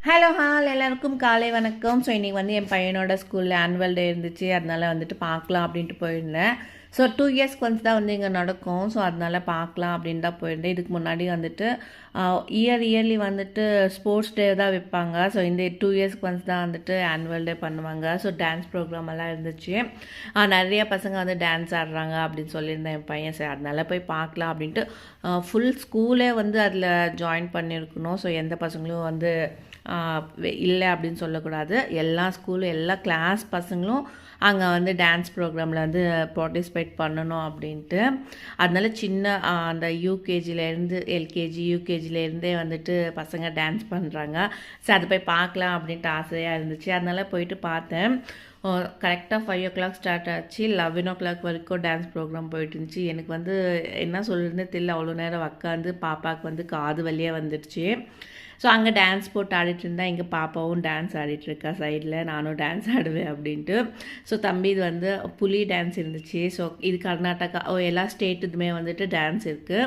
Hello எல்லாருக்கும் காலை வணக்கம். ஸோ இன்றைக்கி வந்து என் பையனோட ஸ்கூலில் ஆனுவல் டே இருந்துச்சு. அதனால் வந்துட்டு பார்க்கலாம் அப்படின்ட்டு போயிருந்தேன். ஸோ 2 இயர்ஸ்க்கு ஒன்ஸ் தான் வந்து இங்கே நடக்கும். ஸோ அதனால் பார்க்கலாம் அப்படின்னு தான் போயிருந்தேன். இதுக்கு முன்னாடி வந்துட்டு இயர்லி வந்துட்டு ஸ்போர்ட்ஸ் டே தான் வைப்பாங்க. ஸோ இந்த 2 இயர்ஸ்க்கு ஒன்ஸ் தான் வந்துட்டு ஆனுவல் டே பண்ணுவாங்க. ஸோ டான்ஸ் ப்ரோக்ராம் எல்லாம் இருந்துச்சு. நிறைய பசங்க வந்து டான்ஸ் ஆடுறாங்க அப்படின்னு சொல்லியிருந்தேன் என் பையன். சரி அதனால் போய் பார்க்கலாம் அப்படின்ட்டு ஃபுல் ஸ்கூலே வந்து அதில் ஜாயின் பண்ணியிருக்கணும். ஸோ எந்த பசங்களும் வந்து இல்லை அப்படின்னு சொல்லக்கூடாது. எல்லா ஸ்கூலும் எல்லா கிளாஸ் பசங்களும் அங்கே வந்து டான்ஸ் ப்ரோக்ராமில் வந்து பார்ட்டிசிபேட் பண்ணணும் அப்படின்ட்டு. அதனால சின்ன அந்த யூகேஜிலேருந்து எல்கேஜி யூகேஜிலேருந்தே வந்துட்டு பசங்க டான்ஸ் பண்ணுறாங்க. ஸோ அது போய் பார்க்கலாம் அப்படின்ட்டு ஆசையாக இருந்துச்சு. அதனால் போயிட்டு பார்த்தேன். கரெக்டாக 5 o'clock ஸ்டார்ட் ஆச்சு. 11 o'clock வரைக்கும் டான்ஸ் ப்ரோக்ராம் போயிட்டு இருந்துச்சு. எனக்கு வந்து என்ன சொல்கிறதுனே தெரியல. அவ்வளோ நேரம் உட்காந்து பாப்பாவுக்கு வந்து காது வழியாக வந்துடுச்சு. ஸோ அங்கே டான்ஸ் போட்டு ஆடிட்டு இருந்தால் எங்கள் பாப்பாவும் டான்ஸ் ஆடிட்டுருக்கா சைடில். நானும் டான்ஸ் ஆடுவேன் அப்படின்ட்டு. ஸோ தம்பி இது வந்து புலி டான்ஸ் இருந்துச்சு. ஸோ இது கர்நாடகா எல்லா ஸ்டேட்டுதுமே வந்துட்டு டான்ஸ் இருக்குது.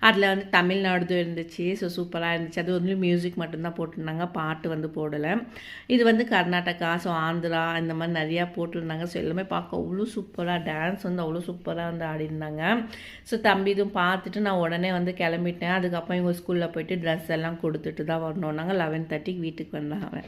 அதில் வந்து தமிழ்நாடு இருந்துச்சு. ஸோ சூப்பராக இருந்துச்சு. அது வந்து மியூசிக் மட்டும்தான் போட்டிருந்தாங்க, பாட்டு வந்து போடலை. இது வந்து கர்நாடகா, ஸோ ஆந்திரா இந்த மாதிரி நிறையா போட்டிருந்தாங்க. ஸோ எல்லாமே பார்க்க அவ்வளோ சூப்பராக டான்ஸ் வந்து அவ்வளோ சூப்பராக வந்து ஆடிருந்தாங்க. ஸோ தம்பி இதுவும் பார்த்துட்டு நான் உடனே வந்து கிளம்பிட்டேன். அதுக்கப்புறம் இவங்க ஸ்கூலில் போயிட்டு ட்ரெஸ் எல்லாம் கொடுத்துட்டு தான் வரணும். நாங்கள் 11:30 வீட்டுக்கு வந்தாங்க.